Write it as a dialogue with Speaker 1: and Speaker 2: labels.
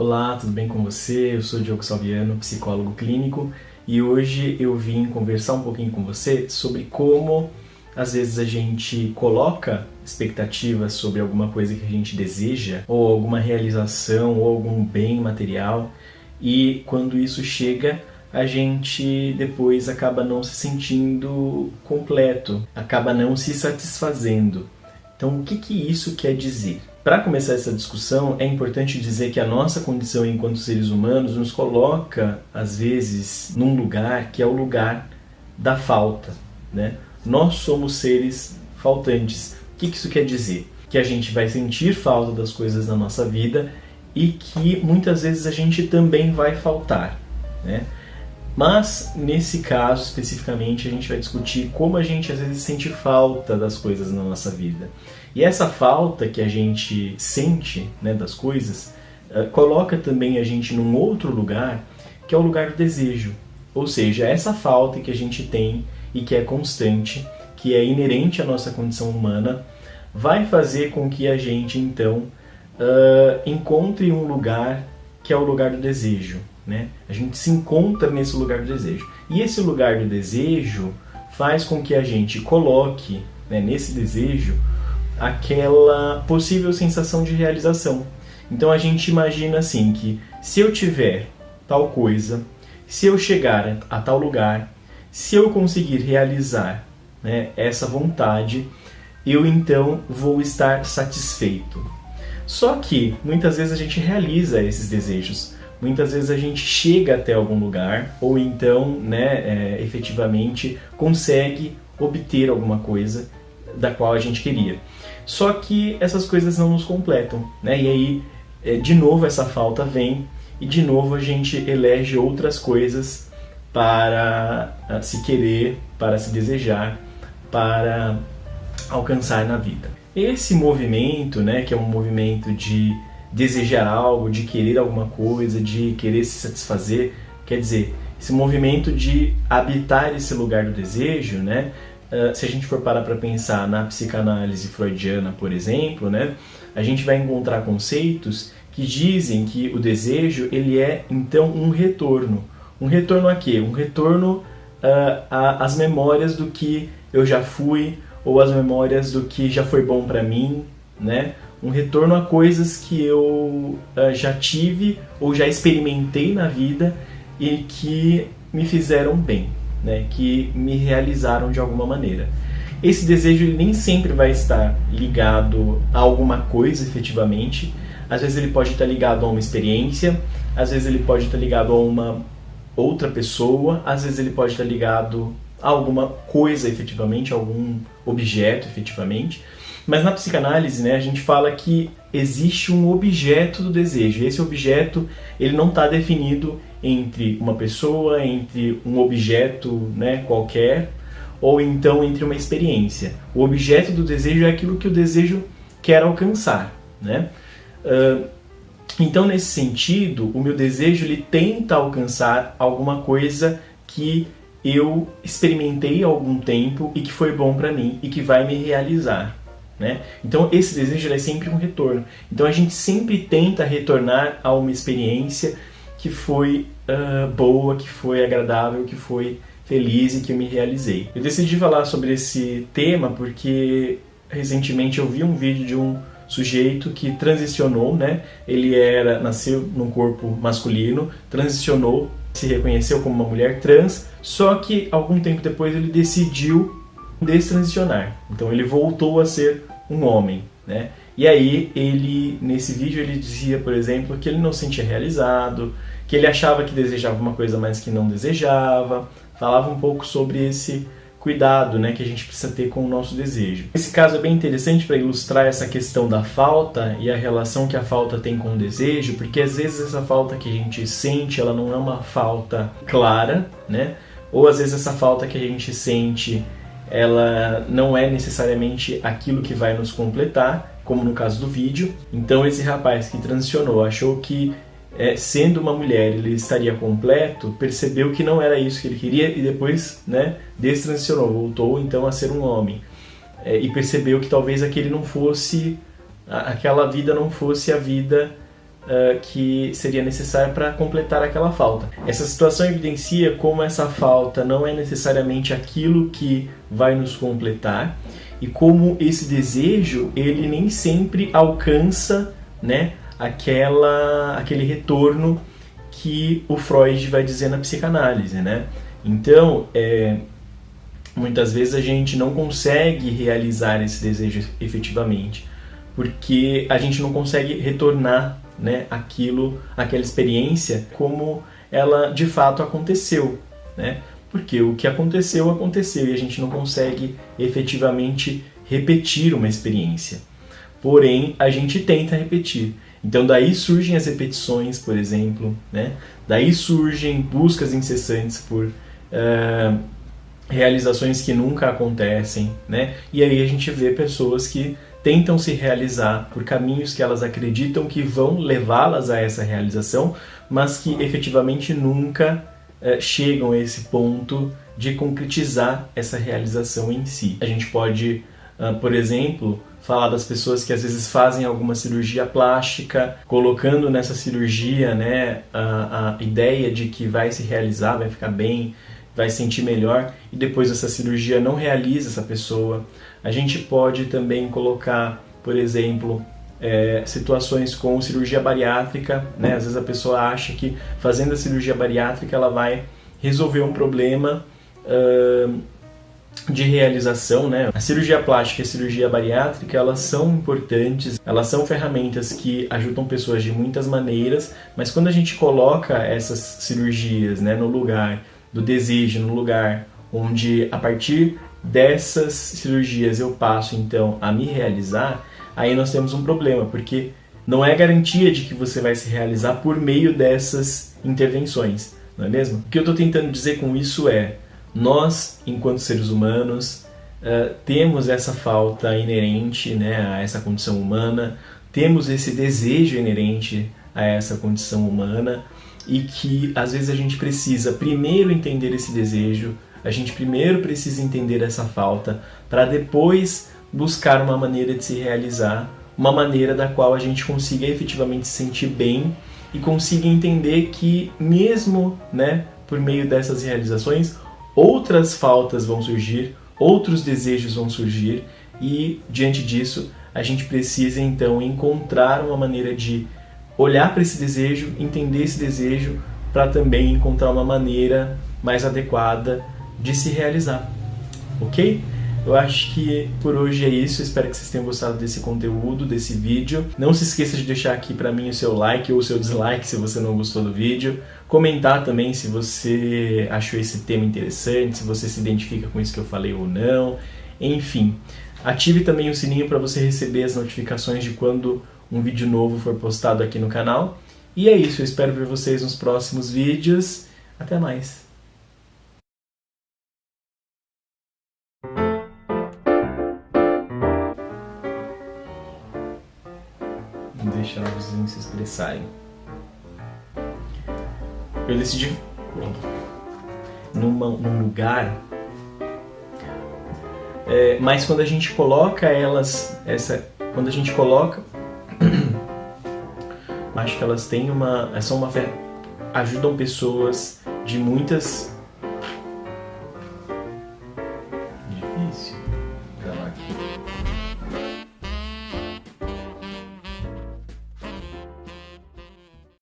Speaker 1: Olá, tudo bem com você? Eu sou Diogo Salviano, psicólogo clínico, e hoje eu vim conversar um pouquinho com você sobre como às vezes a gente coloca expectativas sobre alguma coisa que a gente deseja, ou alguma realização, ou algum bem material, e quando isso chega, a gente depois acaba não se sentindo completo, acaba não se satisfazendo. Então, o que isso quer dizer? Para começar essa discussão, é importante dizer que a nossa condição enquanto seres humanos nos coloca, às vezes, num lugar que é o lugar da falta, né? Nós somos seres faltantes. O que isso quer dizer? Que a gente vai sentir falta das coisas na nossa vida e que muitas vezes a gente também vai faltar, né? Mas, nesse caso, especificamente, a gente vai discutir como a gente, às vezes, sente falta das coisas na nossa vida. E essa falta que a gente sente, né, das coisas, coloca também a gente num outro lugar, que é o lugar do desejo. Ou seja, essa falta que a gente tem e que é constante, que é inerente à nossa condição humana, vai fazer com que a gente, então, encontre um lugar que é o lugar do desejo, né? A gente se encontra nesse lugar do desejo. E esse lugar do desejo faz com que a gente coloque, né, nesse desejo aquela possível sensação de realização. Então a gente imagina assim que se eu tiver tal coisa, se eu chegar a tal lugar, se eu conseguir realizar, né, essa vontade, eu então vou estar satisfeito. Só que muitas vezes a gente realiza esses desejos. Muitas vezes a gente chega até algum lugar ou então, né, efetivamente consegue obter alguma coisa da qual a gente queria. Só que essas coisas não nos completam, né? E aí, de novo, essa falta vem e de novo a gente elege outras coisas para se querer, para se desejar, para alcançar na vida. Esse movimento, né, que é um movimento de desejar algo, de querer alguma coisa, de querer se satisfazer, quer dizer, esse movimento de habitar esse lugar do desejo, né? Se a gente for parar para pensar na psicanálise freudiana, por exemplo, né, a gente vai encontrar conceitos que dizem que o desejo ele é então um retorno. Um retorno a quê? Um retorno às memórias do que eu já fui ou às memórias do que já foi bom para mim, né? Um retorno a coisas que eu já tive ou já experimentei na vida e que me fizeram bem, né? Que me realizaram de alguma maneira. Esse desejo ele nem sempre vai estar ligado a alguma coisa efetivamente. Às vezes ele pode estar ligado a uma experiência, às vezes ele pode estar ligado a uma outra pessoa, às vezes ele pode estar ligado a alguma coisa efetivamente, a algum objeto efetivamente. Mas na psicanálise, né, a gente fala que existe um objeto do desejo. E esse objeto ele não está definido entre uma pessoa, entre um objeto, né, qualquer, ou então entre uma experiência. O objeto do desejo é aquilo que o desejo quer alcançar, né? Então, nesse sentido, o meu desejo ele tenta alcançar alguma coisa que eu experimentei há algum tempo e que foi bom para mim e que vai me realizar, né? Então esse desejo é sempre um retorno. Então a gente sempre tenta retornar a uma experiência que foi boa, que foi agradável, que foi feliz e que eu me realizei. Eu decidi falar sobre esse tema porque recentemente eu vi um vídeo de um sujeito que transicionou, né? Ele nasceu num corpo masculino, transicionou, se reconheceu como uma mulher trans, só que algum tempo depois ele decidiu destransicionar. Então ele voltou a ser um homem, né? E aí nesse vídeo ele dizia, por exemplo, que ele não se sentia realizado, que ele achava que desejava uma coisa, mas que não desejava. Falava um pouco sobre esse cuidado, né, que a gente precisa ter com o nosso desejo. Esse caso é bem interessante para ilustrar essa questão da falta e a relação que a falta tem com o desejo, porque às vezes essa falta que a gente sente, ela não é uma falta clara, né? Ou às vezes essa falta que a gente sente, ela não é necessariamente aquilo que vai nos completar, como no caso do vídeo. Então esse rapaz que transicionou achou que sendo uma mulher ele estaria completo, percebeu que não era isso que ele queria e depois, né, destransicionou, voltou então a ser um homem. E percebeu que talvez aquela vida não fosse a vida que seria necessária para completar aquela falta. Essa situação evidencia como essa falta não é necessariamente aquilo que vai nos completar e como esse desejo ele nem sempre alcança, né, aquele retorno que o Freud vai dizer na psicanálise, né? Então, muitas vezes a gente não consegue realizar esse desejo efetivamente, porque a gente não consegue retornar, né, aquela experiência como ela de fato aconteceu, né? Porque o que aconteceu, aconteceu e a gente não consegue efetivamente repetir uma experiência. Porém, a gente tenta repetir. Então daí surgem as repetições, por exemplo, né? Daí surgem buscas incessantes por realizações que nunca acontecem, né? E aí a gente vê pessoas que tentam se realizar por caminhos que elas acreditam que vão levá-las a essa realização, mas que efetivamente nunca chegam a esse ponto de concretizar essa realização em si. A gente pode, por exemplo, falar das pessoas que às vezes fazem alguma cirurgia plástica, colocando nessa cirurgia, né, a ideia de que vai se realizar, vai ficar bem, vai sentir melhor, e depois essa cirurgia não realiza essa pessoa. A gente pode também colocar, por exemplo, situações com cirurgia bariátrica, né? Às vezes a pessoa acha que fazendo a cirurgia bariátrica ela vai resolver um problema de realização, né? A cirurgia plástica e a cirurgia bariátrica, elas são importantes, elas são ferramentas que ajudam pessoas de muitas maneiras, mas quando a gente coloca essas cirurgias, né, no lugar do desejo, no lugar onde a partir dessas cirurgias eu passo então a me realizar, aí nós temos um problema, porque não é garantia de que você vai se realizar por meio dessas intervenções, não é mesmo? O que eu estou tentando dizer com isso é, nós, enquanto seres humanos, temos essa falta inerente, né, a essa condição humana, temos esse desejo inerente a essa condição humana e que às vezes a gente precisa primeiro entender esse desejo, a gente primeiro precisa entender essa falta para depois buscar uma maneira de se realizar, uma maneira da qual a gente consiga efetivamente se sentir bem e consiga entender que mesmo, né, por meio dessas realizações, outras faltas vão surgir, outros desejos vão surgir e, diante disso, a gente precisa então encontrar uma maneira de olhar para esse desejo, entender esse desejo, para também encontrar uma maneira mais adequada de se realizar, ok? Eu acho que por hoje é isso, espero que vocês tenham gostado desse conteúdo, desse vídeo. Não se esqueça de deixar aqui para mim o seu like ou o seu dislike se você não gostou do vídeo. Comentar também se você achou esse tema interessante, se você se identifica com isso que eu falei ou não. Enfim, ative também o sininho para você receber as notificações de quando um vídeo novo for postado aqui no canal. E é isso, eu espero ver vocês nos próximos vídeos. Até mais! Deixar os vizinhos se expressarem. Eu decidi num lugar, mas quando a gente coloca quando a gente coloca, acho que elas têm ajudam pessoas de muitas